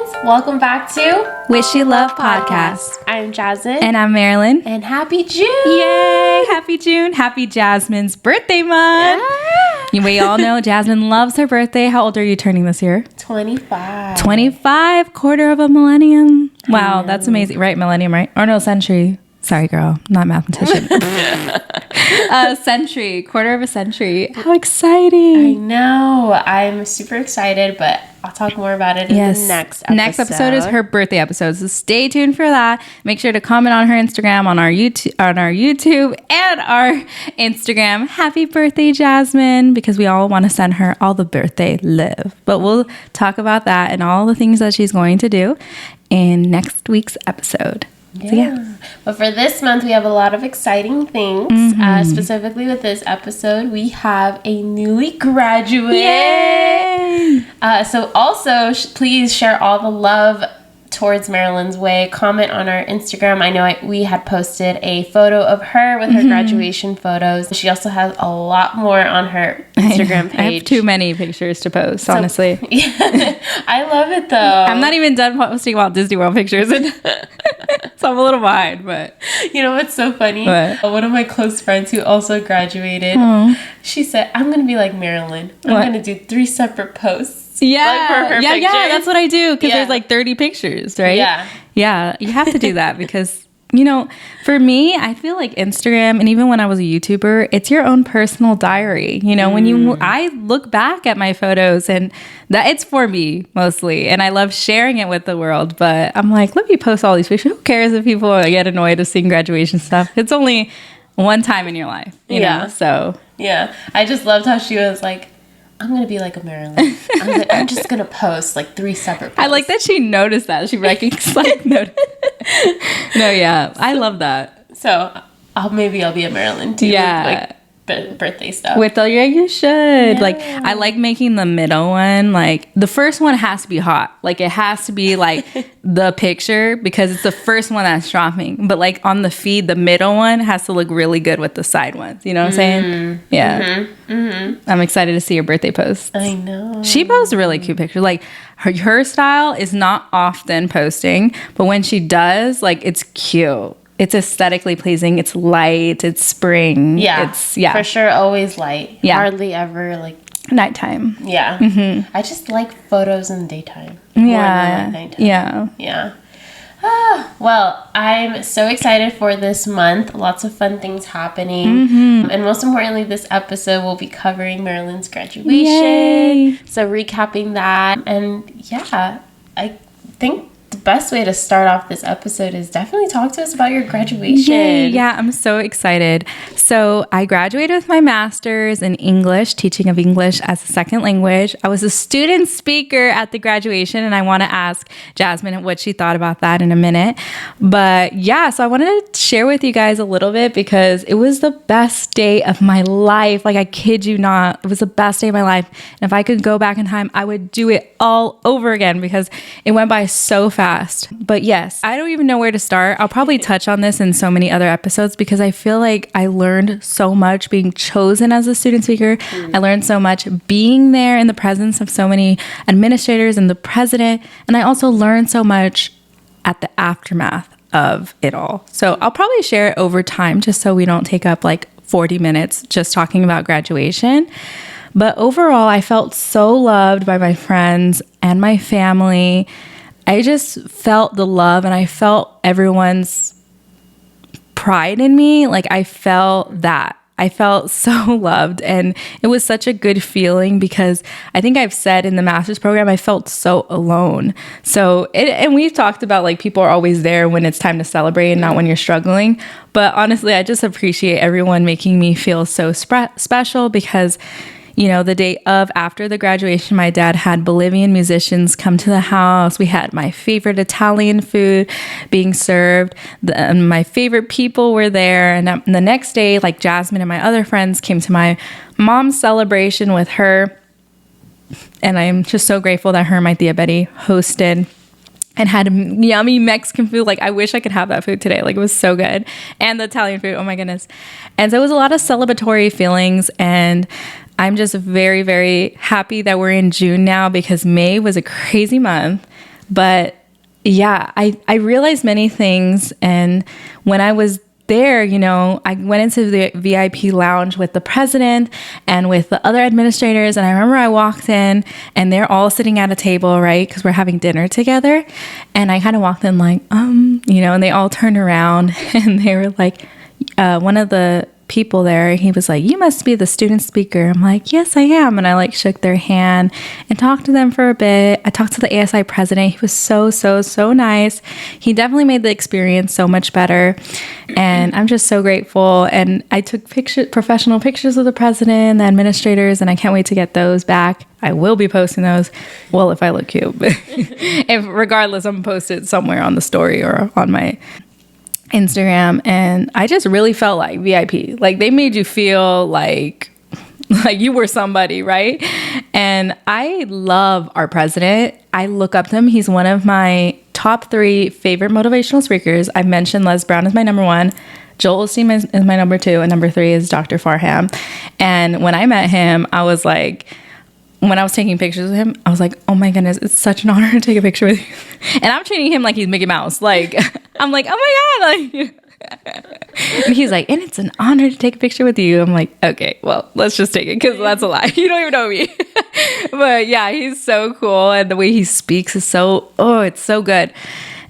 Welcome back to Wish You Love Podcast. I'm Jasmine. And I'm Marilyn. And happy June! Yay! Happy June. Happy Jasmine's birthday month. Yeah. We all know Jasmine loves her birthday. How old are you turning this year? 25. 25, quarter of a millennium. Wow, that's amazing. Right, millennium, right? Or no, century. Sorry, girl. Not mathematician. Century. Quarter of a century. How exciting. I know. I'm super excited, but I'll talk more about it in the next episode. Next episode is her birthday episode, so stay tuned for that. Make sure to comment on her Instagram, on our YouTube, and our Instagram. Happy birthday, Jasmine, because we all want to send her all the birthday love. But we'll talk about that and all the things that she's going to do in next week's episode. Yeah. But for this month, we have a lot of exciting things. Specifically with this episode, we have a newly graduate. Yay! So also, please share all the love towards Marilyn's way. Comment on our Instagram. I know we had posted a photo of her with her graduation photos. She also has a lot more on her Instagram page. I have too many pictures to post, honestly. Yeah, I love it though. I'm not even done posting Walt Disney World pictures. So I'm a little behind, but... You know what's so funny? What? One of my close friends who also graduated, she said, I'm going to be like Marilyn. I'm going to do 3 separate posts. Yeah, for her yeah, that's what I do, because there's like 30 pictures, right? Yeah, you have to do that because, you know, for me, I feel like Instagram, and even when I was a YouTuber, it's your own personal diary. You know, I look back at my photos, and that it's for me mostly, and I love sharing it with the world, but I'm like, let me post all these pictures. Who cares if people get annoyed of seeing graduation stuff? It's only one time in your life, you know? So yeah, I just loved how she was like, I'm going to be like a Marilyn. I'm just going to post like 3 separate posts. I like that she noticed that. She recognized, noticed. No, yeah. I love that. So maybe I'll be a Marilyn too. Yeah. With birthday stuff. You should. Yeah. Like, I like making the middle one. Like, the first one has to be hot. Like, it has to be like the picture because it's the first one that's dropping. But like on the feed, the middle one has to look really good with the side ones. You know what I'm saying? Yeah. I'm excited to see her birthday post. I know. She posts really cute pictures. Like, her style is not often posting, but when she does, like, it's cute. It's aesthetically pleasing. It's light. It's spring. Yeah. It's for sure. Always light. Yeah. Hardly ever like nighttime. Yeah. I just like photos in the daytime. Yeah. More than nighttime. Yeah. Yeah. Well, I'm so excited for this month. Lots of fun things happening. And most importantly, this episode will be covering Marilyn's graduation. Yay. So recapping that. And yeah, I think the best way to start off this episode is definitely talk to us about your graduation. Yay, yeah, I'm so excited. So I graduated with my master's in English, teaching of English as a second language. I was a student speaker at the graduation, and I want to ask Jasmine what she thought about that in a minute. But yeah, so I wanted to share with you guys a little bit because it was the best day of my life. Like, I kid you not, it was the best day of my life. And if I could go back in time, I would do it all over again because it went by so fast. But yes, I don't even know where to start. I'll probably touch on this in so many other episodes because I feel like I learned so much being chosen as a student speaker. I learned so much being there in the presence of so many administrators and the president. And I also learned so much at the aftermath of it all. So I'll probably share it over time just so we don't take up like 40 minutes just talking about graduation. But overall, I felt so loved by my friends and my family. I just felt the love and I felt everyone's pride in me. Like, I felt that. I felt so loved, and it was such a good feeling because I think I've said in the master's program, I felt so alone. So, and we've talked about like people are always there when it's time to celebrate and not when you're struggling. But honestly, I just appreciate everyone making me feel so special because, you know, the day of after the graduation, my dad had Bolivian musicians come to the house. We had my favorite Italian food being served. My favorite people were there. And the next day, like Jasmine and my other friends came to my mom's celebration with her. And I'm just so grateful that her and my Tia Betty hosted and had yummy Mexican food. Like, I wish I could have that food today. Like, it was so good. And the Italian food, oh my goodness. And so it was a lot of celebratory feelings, and I'm just very, very happy that we're in June now because May was a crazy month. But yeah, I realized many things. And when I was there, you know, I went into the VIP lounge with the president and with the other administrators. And I remember I walked in and they're all sitting at a table, right? Because we're having dinner together. And I kind of walked in like, you know, and they all turned around and they were like, one of the people there, he was like, "You must be the student speaker." I'm like, "Yes, I am." And I like shook their hand and talked to them for a bit. I talked to the ASI president. He was so nice. He definitely made the experience so much better. And I'm just so grateful. And I took professional pictures of the president, the administrators, and I can't wait to get those back. I will be posting those. Well, if I look cute. Regardless, I'm gonna post it somewhere on the story or on my Instagram. And I just really felt like VIP. Like they made you feel like you were somebody, right? And I love our president. I look up to him. He's one of my top 3 favorite motivational speakers. I've mentioned Les Brown is my number 1. Joel Osteen is my number 2, and number 3 is Dr. Farham. And when I met him, I was like, when I was taking pictures of him, I was like, oh my goodness, it's such an honor to take a picture with you. And I'm treating him like he's Mickey Mouse. Like, I'm like, oh my God. Like, and he's like, and it's an honor to take a picture with you. I'm like, okay, well, let's just take it because that's a lie. You don't even know me. But yeah, he's so cool. And the way he speaks is it's so good.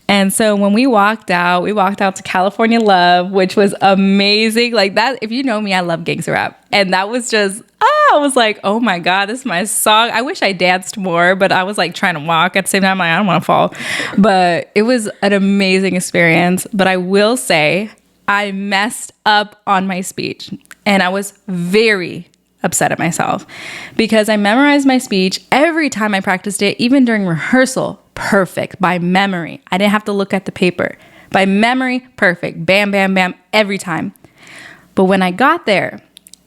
And so when we walked out to California Love, which was amazing. Like that, if you know me, I love gangster rap. And that was just, I was like, oh my God, this is my song. I wish I danced more, but I was like trying to walk at the same time. Like, I don't want to fall. But it was an amazing experience. But I will say I messed up on my speech and I was very upset at myself because I memorized my speech every time I practiced it, even during rehearsal. Perfect by memory. I didn't have to look at the paper. By memory, perfect. Bam, bam, bam, every time. But when I got there,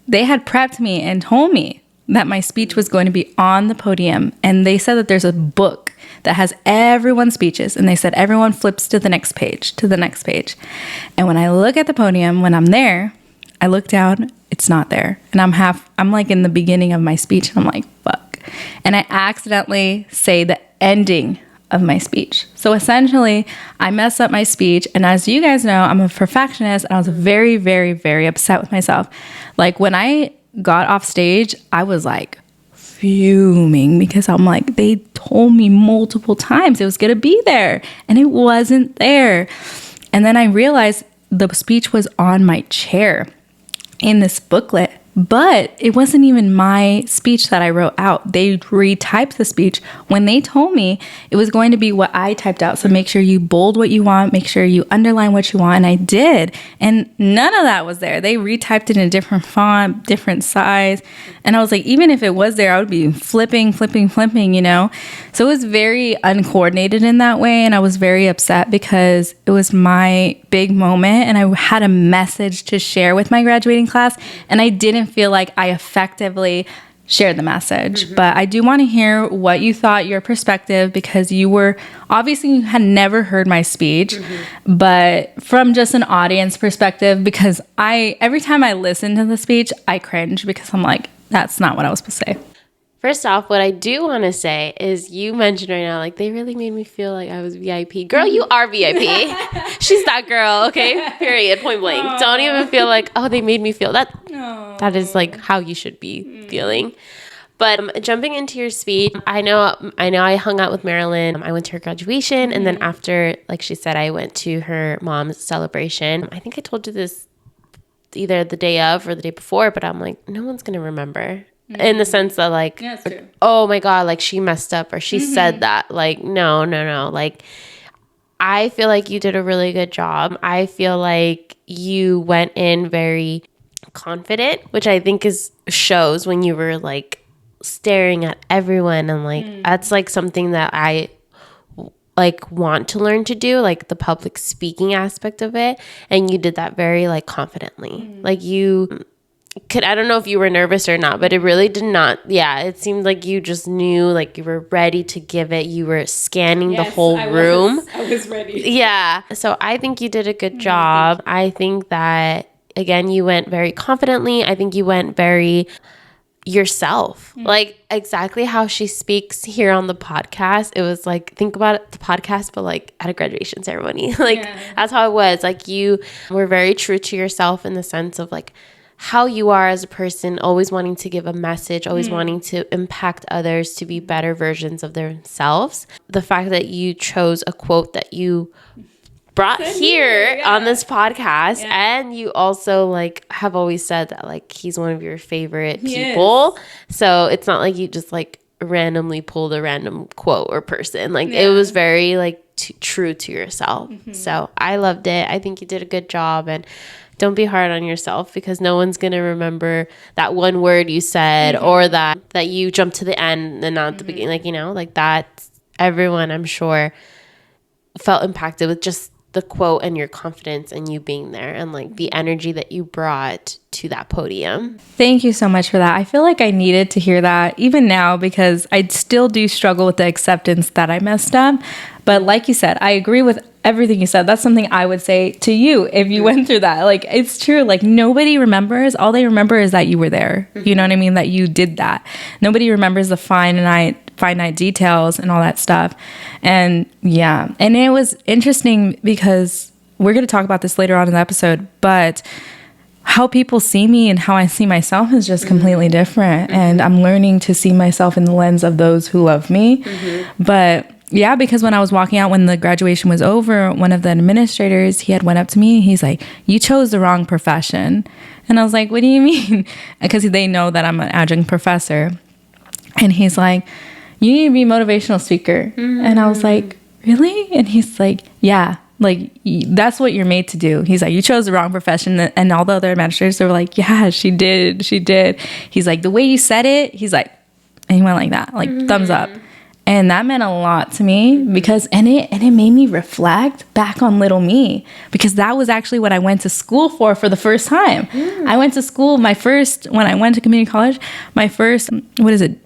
they had prepped me and told me that my speech was going to be on the podium. And they said that there's a book that has everyone's speeches. And they said everyone flips to the next page, And when I look at the podium, when I'm there, I look down, it's not there. And I'm like in the beginning of my speech. And I'm like, fuck. And I accidentally say the ending of my speech. So essentially, I messed up my speech. And as you guys know, I'm a perfectionist. And I was very, very, very upset with myself. Like when I got off stage, I was like fuming because I'm like, they told me multiple times it was going to be there and it wasn't there. And then I realized the speech was on my chair in this booklet. But it wasn't even my speech that I wrote out. They retyped the speech when they told me it was going to be what I typed out. So make sure you bold what you want, make sure you underline what you want. And I did. And none of that was there. They retyped it in a different font, different size. And I was like, even if it was there, I would be flipping, you know? So it was very uncoordinated in that way. And I was very upset because it was my big moment and I had a message to share with my graduating class. And I didn't feel like I effectively shared the message. Mm-hmm. But I do want to hear what you thought, your perspective, because you had never heard my speech, mm-hmm. but from just an audience perspective, because every time I listen to the speech, I cringe because I'm like, that's not what I was supposed to say. First off, what I do want to say is you mentioned right now, like, they really made me feel like I was VIP. Girl, you are VIP. She's that girl, okay? Period, point blank. Aww. Don't even feel like, oh, they made me feel that. Aww. That is, like, how you should be feeling. But jumping into your speech, I know I hung out with Marilyn. I went to her graduation, and then after, like she said, I went to her mom's celebration. I think I told you this either the day of or the day before, but I'm like, no one's going to remember. In the sense that, like, yeah, oh my God, like, she messed up or she said that. Like, no. Like, I feel like you did a really good job. I feel like you went in very confident, which I think shows when you were, like, staring at everyone. And, like, that's, like, something that I, like, want to learn to do, like, the public speaking aspect of it. And you did that very, like, confidently. Like, I don't know if you were nervous or not, but it really did not. Yeah, it seemed like you just knew, like, you were ready to give it. You were scanning the whole room. I was ready. Yeah. So I think you did a good job. I think that, again, you went very confidently. I think you went very yourself. Like exactly how she speaks here on the podcast. It was like, think about it, the podcast, but like at a graduation ceremony. Like that's how it was. Like you were very true to yourself in the sense of like how you are as a person, always wanting to give a message, always wanting to impact others to be better versions of themselves. The fact that you chose a quote that you brought here on this podcast, and you also like have always said that like he's one of your favorite people. So it's not like you just like randomly pulled a random quote or person. Like it was very like true to yourself. So I loved it. I think you did a good job, and don't be hard on yourself because no one's going to remember that one word you said or that you jumped to the end and not the beginning. Like, you know, like that, everyone I'm sure felt impacted with just the quote and your confidence and you being there and like the energy that you brought to that podium. Thank you so much for that. I feel like I needed to hear that even now because I still do struggle with the acceptance that I messed up. But like you said, I agree with everything you said. That's something I would say to you if you went through that. Like, it's true. Like, nobody remembers. All they remember is that you were there. You know what I mean? That you did that. Nobody remembers the finite details and all that stuff. And yeah. And it was interesting because we're going to talk about this later on in the episode, but how people see me and how I see myself is just completely different. And I'm learning to see myself in the lens of those who love me. But yeah, because when I was walking out, when the graduation was over, one of the administrators, he had went up to me. He's like, "You chose the wrong profession." And I was like, "What do you mean?" Because they know that I'm an adjunct professor. And he's like, "You need to be a motivational speaker." And I was like, "Really?" And he's like, "Yeah, like that's what you're made to do." He's like, "You chose the wrong profession." And all the other administrators, they were like, "Yeah, she did. She did." He's like, "The way you said it," he's like, and he went like that, like thumbs up. And that meant a lot to me because, and it made me reflect back on little me, because that was actually what I went to school for the first time. I went to school, when I went to community college, my first,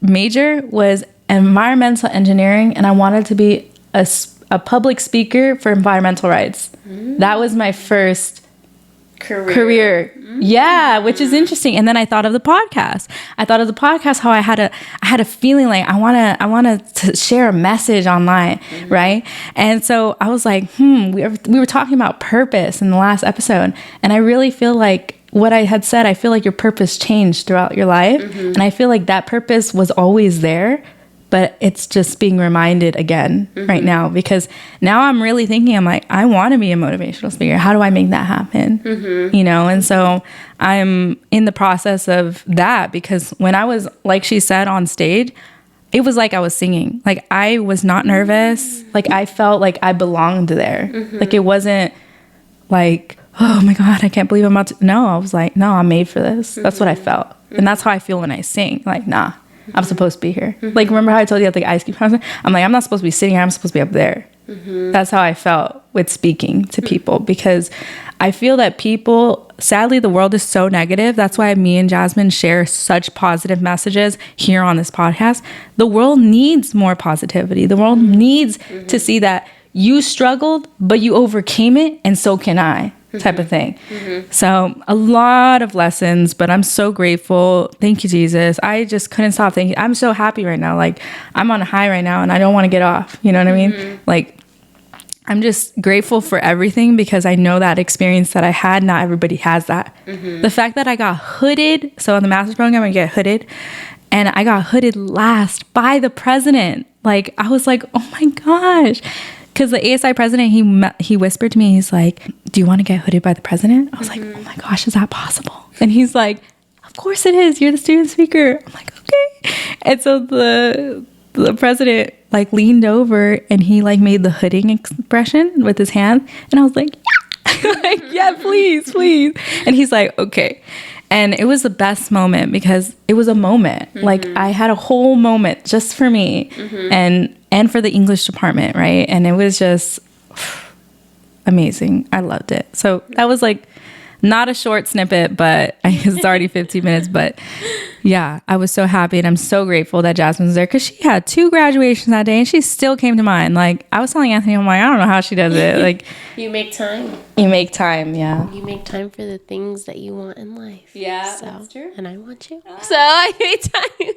major was environmental engineering. And I wanted to be a public speaker for environmental rights. That was my first career. Yeah, which is interesting. And then I thought of the podcast. How I had a feeling like I want to share a message online, right? And so I was like, we were talking about purpose in the last episode, and I really feel like what I had said, I feel like your purpose changed throughout your life, and I feel like that purpose was always there. But it's just being reminded again right now, because now I'm really thinking, I'm like, I want to be a motivational speaker. How do I make that happen? You know, and so I'm in the process of that, because when I was, like she said, on stage, it was like I was singing. Like, I was not nervous. Like, I felt like I belonged there. Like, it wasn't like, oh my God, I can't believe I'm about to. No, I was like, no, I'm made for this. That's what I felt. And that's how I feel when I sing. Like, nah. I'm supposed to be here. Like, remember how I told you at the ice cream concert? I'm like, I'm not supposed to be sitting here. I'm supposed to be up there. That's how I felt with speaking to people, because I feel that people, sadly, the world is so negative. That's why me and Jazmine share such positive messages here on this podcast. The world needs more positivity. The world needs to see that you struggled, but you overcame it, and so can I. Type of thing. So a lot of lessons, but I'm so grateful. Thank you, Jesus. I just couldn't stop thinking. I'm so happy right now. Like, I'm on a high right now, and I don't want to get off. You know what I mean? Like, I'm just grateful for everything, because I know that experience that I had, not everybody has that. The fact that I got hooded. So in the master's program, I get hooded, and I got hooded last by the president. Like, I was like, oh my gosh. Because the ASI president, he whispered to me, he's like, "Do you want to get hooded by the president?" I was like, oh my gosh, is that possible? And he's like, "Of course it is. You're the student speaker." I'm like, okay. And so the president like leaned over, and he like made the hooding expression with his hand. And I was like, yeah. Like, yeah, please. And he's like, okay. And it was the best moment, because it was a moment. Like, I had a whole moment just for me and for the English department, right? And it was just amazing. I loved it. So that was like Not a short snippet, but I guess it's already 15 minutes. But yeah, I was so happy, and I'm so grateful that Jazmine was there, because she had 2 graduations that day and she still came to mine. Like, I was telling Anthony, I'm like, I don't know how she does it. Like, you make time. You make time, yeah. You make time for the things that you want in life. Yeah, so, that's true. And I want you. So I make time.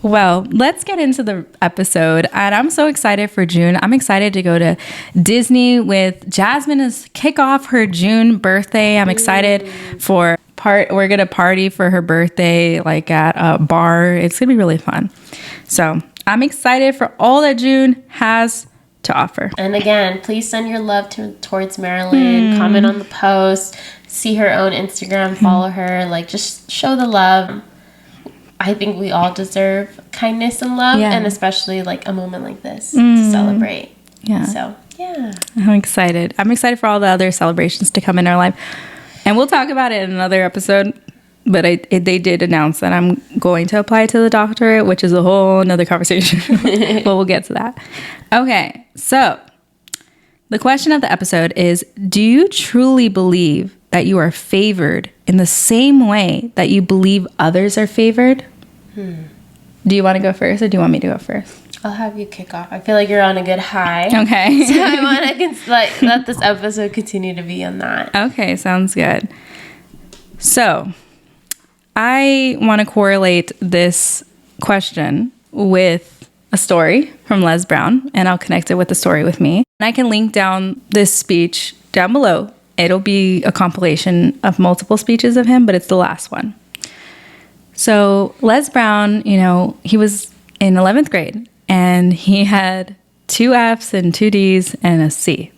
Well, let's get into the episode. And I'm so excited for June. I'm excited to go to Disney with Jazmine to kick off her June birthday. I'm excited for we're gonna party for her birthday, like at a bar. It's gonna be really fun. So I'm excited for all that June has to offer. And again, please send your love towards Marilyn. Comment on the post. See her own Instagram. Follow her. Like, just show the love. I think we all deserve kindness and love, and especially like a moment like this to celebrate. Yeah. So yeah, I'm excited. I'm excited for all the other celebrations to come in our life. And we'll talk about it in another episode. But they did announce that I'm going to apply to the doctorate, which is a whole nother conversation. But we'll get to that. Okay, so the question of the episode is, do you truly believe that you are favored in the same way that you believe others are favored? Do you want to go first, or do you want me to go first? I'll have you kick off. I feel like you're on a good high. Okay. So I want to let this episode continue to be on that. Okay, sounds good. So I want to correlate this question with a story from Les Brown, and I'll connect it with the story with me. And I can link down this speech down below. It'll be a compilation of multiple speeches of him, but it's the last one. So Les Brown, he was in 11th grade, and he had 2 F's and 2 D's and a C.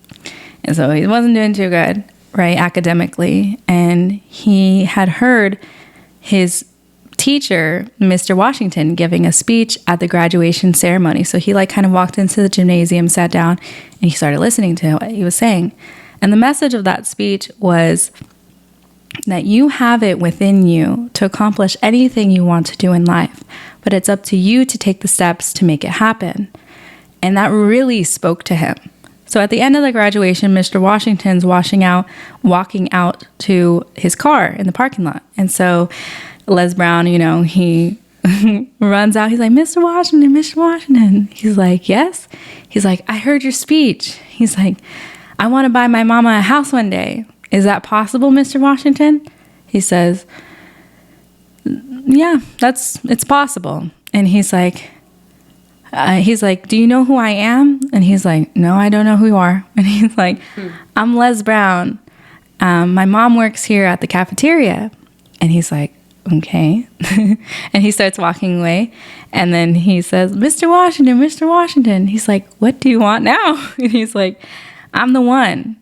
And so he wasn't doing too good, right, academically. And he had heard his teacher, Mr. Washington, giving a speech at the graduation ceremony. So he kind of walked into the gymnasium, sat down, and he started listening to what he was saying. And the message of that speech was that you have it within you to accomplish anything you want to do in life, but it's up to you to take the steps to make it happen. And that really spoke to him. So at the end of the graduation, Mr. Washington's walking out to his car in the parking lot. And so Les Brown, he runs out. He's like, Mr. Washington, Mr. Washington. He's like, yes. He's like, I heard your speech. He's like, I want to buy my mama a house one day. Is that possible, Mr. Washington? He says, yeah, it's possible. And he's like, do you know who I am? And he's like, no, I don't know who you are. And he's like, I'm Les Brown. My mom works here at the cafeteria. And he's like, okay. And he starts walking away. And then he says, Mr. Washington, Mr. Washington. He's like, what do you want now? And he's like, I'm the one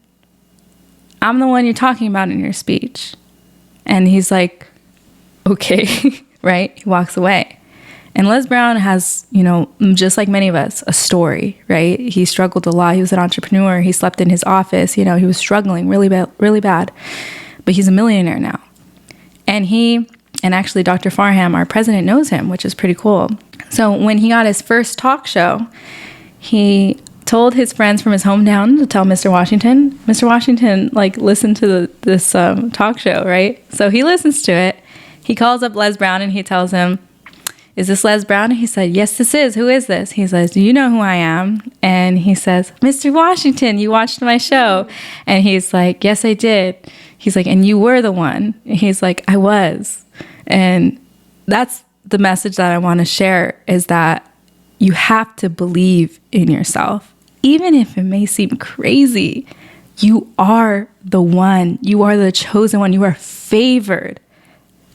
you're talking about in your speech. And he's like, okay, right? He walks away. And Les Brown has, just like many of us, a story, right? He struggled a lot. He was an entrepreneur. He slept in his office. He was struggling really bad. But he's a millionaire now. And actually Dr. Farham, our president, knows him, which is pretty cool. So when he got his first talk show, he told his friends from his hometown to tell Mr. Washington. Mr. Washington, listened to this talk show, right? So he listens to it. He calls up Les Brown and he tells him, is this Les Brown? And he said, yes, this is. Who is this? He says, do you know who I am? And he says, Mr. Washington, you watched my show. And he's like, yes, I did. He's like, and you were the one. And he's like, I was. And that's the message that I want to share, is that you have to believe in yourself. Even if it may seem crazy, you are the one. You are the chosen one. You are favored.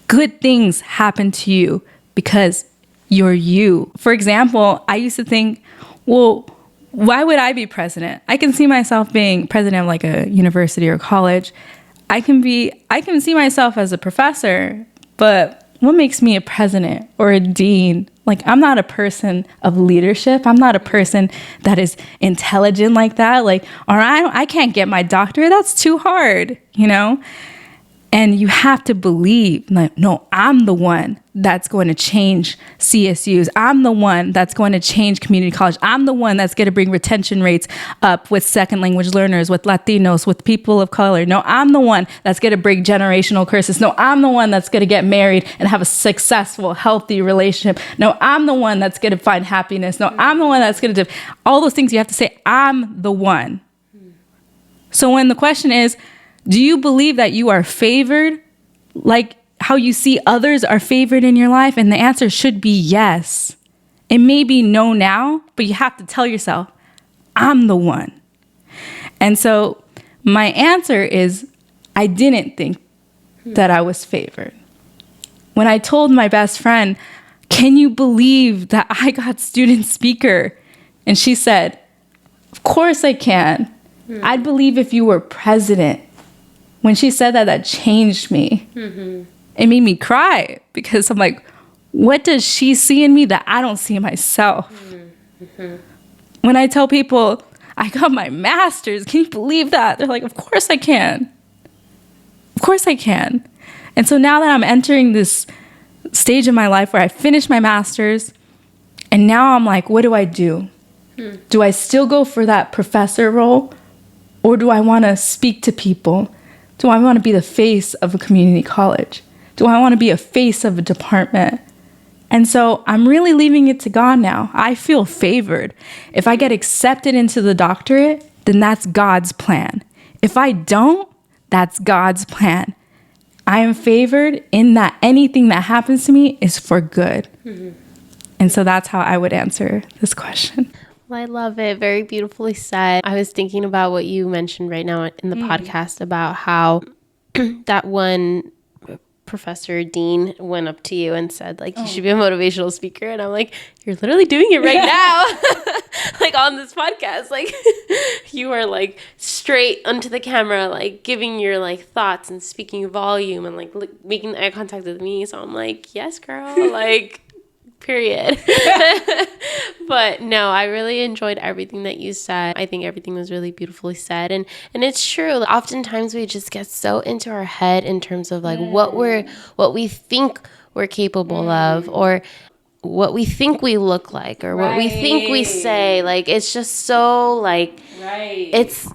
Good things happen to you because you're you. For example, I used to think, well, why would I be president? I can see myself being president of a university or college. I can see myself as a professor, but what makes me a president or a dean? I'm not a person of leadership. I'm not a person that is intelligent like that. Or I can't get my doctorate. That's too hard, And you have to believe, like, no, I'm the one that's going to change CSUs. I'm the one that's going to change community college. I'm the one that's going to bring retention rates up with second language learners, with Latinos, with people of color. No, I'm the one that's going to break generational curses. No, I'm the one that's going to get married and have a successful, healthy relationship. No, I'm the one that's going to find happiness. No, I'm the one that's going to do all those things. You have to say, I'm the one. So when the question is, do you believe that you are favored like how you see others are favored in your life? And the answer should be yes. It may be no now, but you have to tell yourself, I'm the one. And so my answer is, I didn't think that I was favored. When I told my best friend, can you believe that I got student speaker? And she said, of course I can. I'd believe if you were president. When she said that, that changed me. Mm-hmm. It made me cry because I'm like, what does she see in me that I don't see in myself? Mm-hmm. When I tell people, I got my master's, can you believe that? They're like, of course I can. Of course I can. And so now that I'm entering this stage in my life where I finished my master's, and now I'm like, what do I do? Do I still go for that professor role? Or do I want to speak to people? Do I want to be the face of a community college? Do I want to be a face of a department? And so I'm really leaving it to God now. I feel favored. If I get accepted into the doctorate, then that's God's plan. If I don't, that's God's plan. I am favored in that anything that happens to me is for good. Mm-hmm. And so that's how I would answer this question. Well, I love it. Very beautifully said. I was thinking about what you mentioned right now in the podcast about how that one Professor Dean went up to you and said, like, you should be a motivational speaker. And I'm like, you're literally doing it right now. Like on this podcast, like you are like straight onto the camera, like giving your like thoughts and speaking volume and like making eye contact with me. So I'm like, yes, girl, like period. But no, I really enjoyed everything that you said. I think everything was really beautifully said. And it's true. Oftentimes we just get so into our head in terms of like what we think we're capable of, or what we think we look like, or what we think we say. Like, it's just so like, it's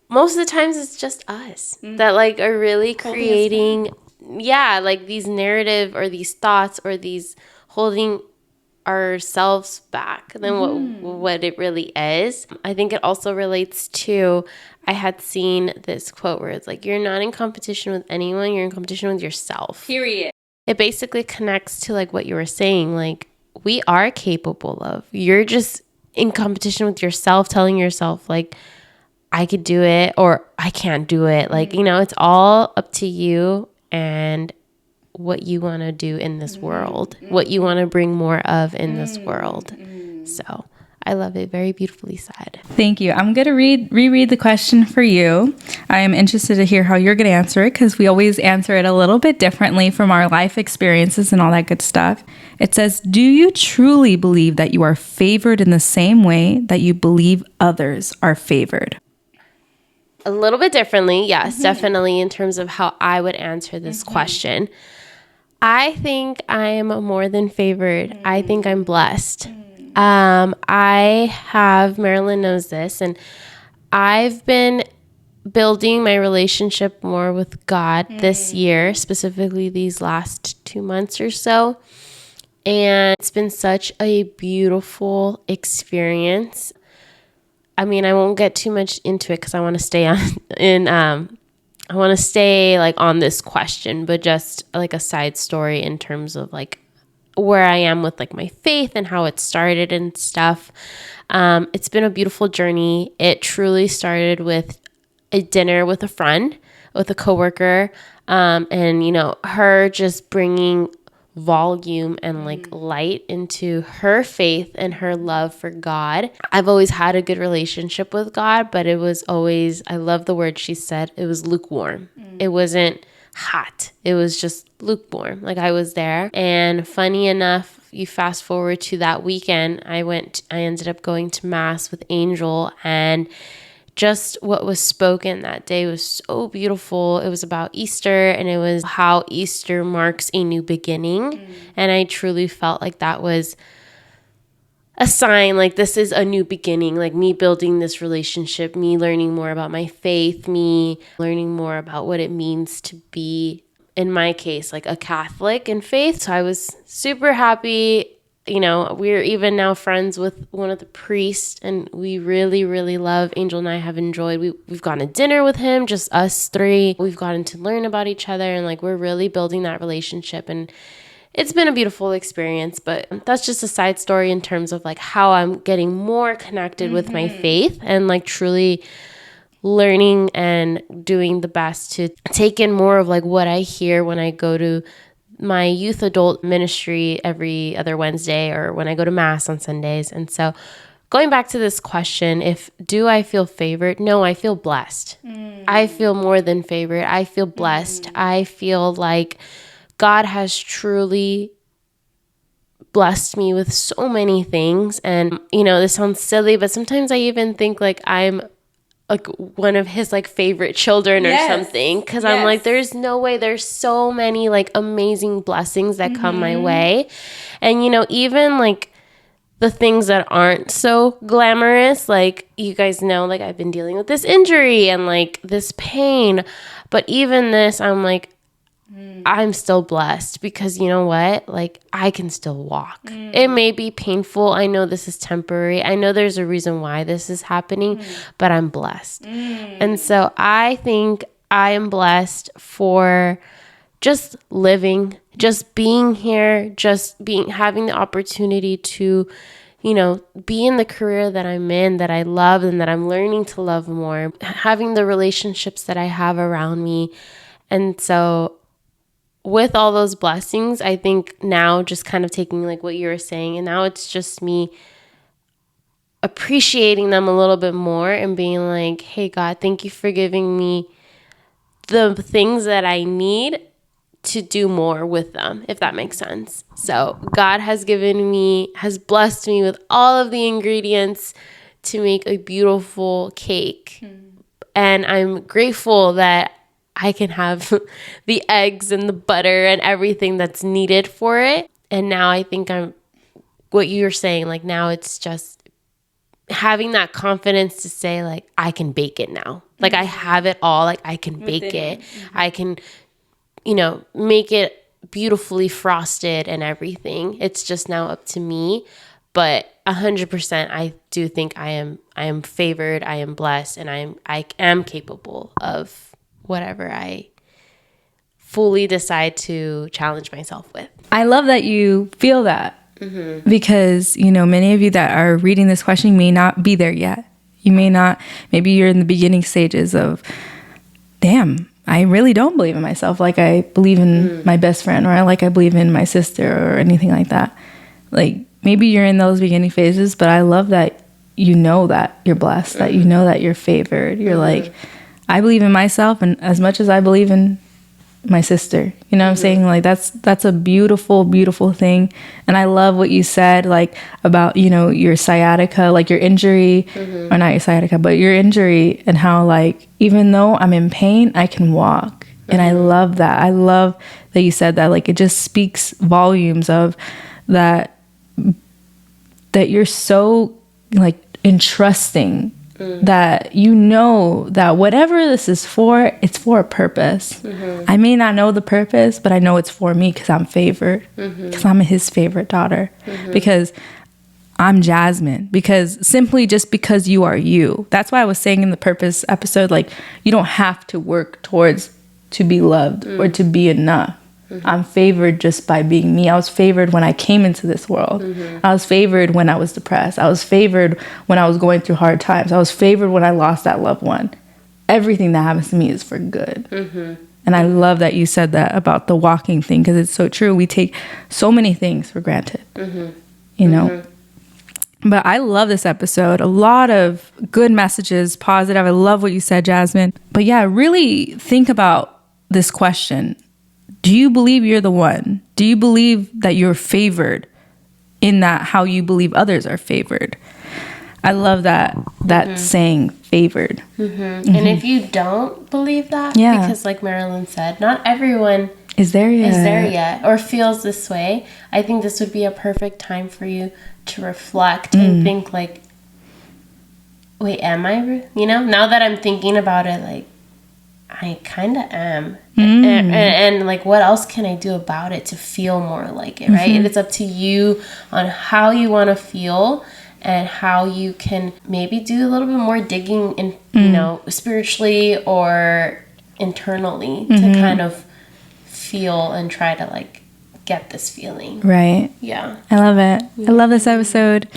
most of the times it's just us that like are really creating like these narrative or these thoughts or these holding ourselves back than what it really is. I think it also relates to, I had seen this quote where it's like, you're not in competition with anyone, you're in competition with yourself. Period. It basically connects to like what you were saying, like we are capable of. You're just in competition with yourself, telling yourself like, I could do it or I can't do it. Like, you know, it's all up to you and what you want to do in this world, what you want to bring more of in this world. So I love it. Very beautifully said. Thank you. I'm going to reread the question for you. I am interested to hear how you're going to answer it because we always answer it a little bit differently from our life experiences and all that good stuff. It says, do you truly believe that you are favored in the same way that you believe others are favored? A little bit differently, yes, definitely in terms of how I would answer this question. I think I am more than favored. I think I'm blessed. I have, Marilyn knows this, and I've been building my relationship more with God this year, specifically these last 2 months or so. And it's been such a beautiful experience. I mean, I won't get too much into it because I want to stay I want to stay like on this question, but just like a side story in terms of like where I am with like my faith and how it started and stuff. It's been a beautiful journey. It truly started with a dinner with a friend, with a coworker, and you know, her just bringing volume and like light into her faith and her love for God. I've always had a good relationship with God, but it was always, I love the word she said, it was lukewarm. It wasn't hot. It was just lukewarm. Like I was there. And funny enough, you fast forward to that weekend, I ended up going to mass with Angel, and just what was spoken that day was so beautiful. It was about Easter, and it was how Easter marks a new beginning. And I truly felt like that was a sign, like this is a new beginning, like me building this relationship, me learning more about my faith, me learning more about what it means to be, in my case, like a Catholic in faith. So I was super happy. You know, we're even now friends with one of the priests, and we really, really love, Angel and I have enjoyed, we've gone to dinner with him, just us three. We've gotten to learn about each other, and like we're really building that relationship, and it's been a beautiful experience. But that's just a side story in terms of like how I'm getting more connected with my faith, and like truly learning and doing the best to take in more of like what I hear when I go to my youth adult ministry every other Wednesday, or when I go to mass on Sundays. And so going back to this question, do I feel favored? No, I feel blessed. I feel more than favored. I feel blessed. I feel like God has truly blessed me with so many things. And, you know, this sounds silly, but sometimes I even think like I'm like one of his like favorite children or something. Cause I'm like, there's no way, there's so many like amazing blessings that come my way. And, you know, even like the things that aren't so glamorous, like you guys know, like I've been dealing with this injury and like this pain, but even this, I'm like, I'm still blessed because you know what? Like I can still walk. It may be painful. I know this is temporary. I know there's a reason why this is happening, but I'm blessed. And so I think I am blessed for just living, just being here, having the opportunity to, you know, be in the career that I'm in, that I love and that I'm learning to love more, having the relationships that I have around me. And so with all those blessings, I think now just kind of taking like what you were saying, and now it's just me appreciating them a little bit more and being like, hey, God, thank you for giving me the things that I need to do more with them, if that makes sense. So God has blessed me with all of the ingredients to make a beautiful cake. And I'm grateful that I can have the eggs and the butter and everything that's needed for it. And now I think what you're saying, like now it's just having that confidence to say like, I can bake it now. Like I have it all. Like I can bake it. I can, you know, make it beautifully frosted and everything. It's just now up to me. But 100%, I do think I am favored. I am blessed, and I am capable of whatever I fully decide to challenge myself with. I love that you feel that because, you know, many of you that are reading this question may not be there yet. You may not, maybe you're in the beginning stages of, damn, I really don't believe in myself like I believe in my best friend, or like I believe in my sister or anything like that. Like maybe you're in those beginning phases, but I love that you know that you're blessed, that you know that you're favored. You're like, I believe in myself, and as much as I believe in my sister, you know what I'm saying? Like that's a beautiful, beautiful thing. And I love what you said, like about, you know, your sciatica, like your injury, or not your sciatica, but your injury, and how like, even though I'm in pain, I can walk. And I love that. I love that you said that. Like it just speaks volumes of that you're so like entrusting, that you know that whatever this is for, it's for a purpose. I may not know the purpose, but I know it's for me because I'm favored, because I'm his favorite daughter, because I'm Jazmine, because simply just because you are you. That's why I was saying in the purpose episode, like you don't have to work towards to be loved or to be enough. I'm favored just by being me. I was favored when I came into this world. I was favored when I was depressed. I was favored when I was going through hard times. I was favored when I lost that loved one. Everything that happens to me is for good. And I love that you said that about the walking thing, because it's so true. We take so many things for granted, you know. But I love this episode. A lot of good messages, positive. I love what you said, Jazmine. But yeah, really think about this question. Do you believe you're the one? Do you believe that you're favored in that how you believe others are favored? I love that saying, favored. And if you don't believe that, Yeah. because like Marilyn said, not everyone Is there yet? or feels this way, I think this would be a perfect time for you to reflect and think like, wait, am I? You know, now that I'm thinking about it, like, I kind of am. And like, what else can I do about it to feel more like it, right? And it's up to you on how you want to feel and how you can maybe do a little bit more digging in, you know, spiritually or internally to kind of feel and try to like get this feeling. Right. Yeah. I love it. I love this episode.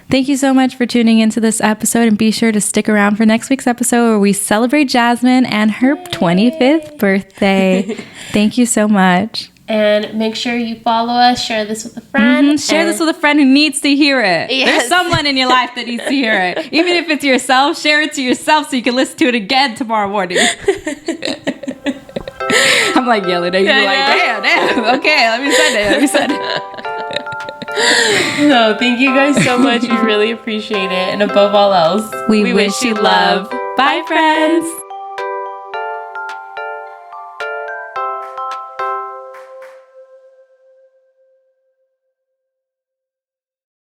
Thank you so much for tuning into this episode, and be sure to stick around for next week's episode where we celebrate Jazmine and her 25th birthday. Thank you so much. And make sure you follow us, share this with a friend. Share this with a friend who needs to hear it. Yes. There's someone in your life that needs to hear it. Even if it's yourself, share it to yourself so you can listen to it again tomorrow morning. I'm like yelling at you damn. Okay, let me send it. No, thank you guys so much. We really appreciate it. And above all else, we wish you love. Bye, friends.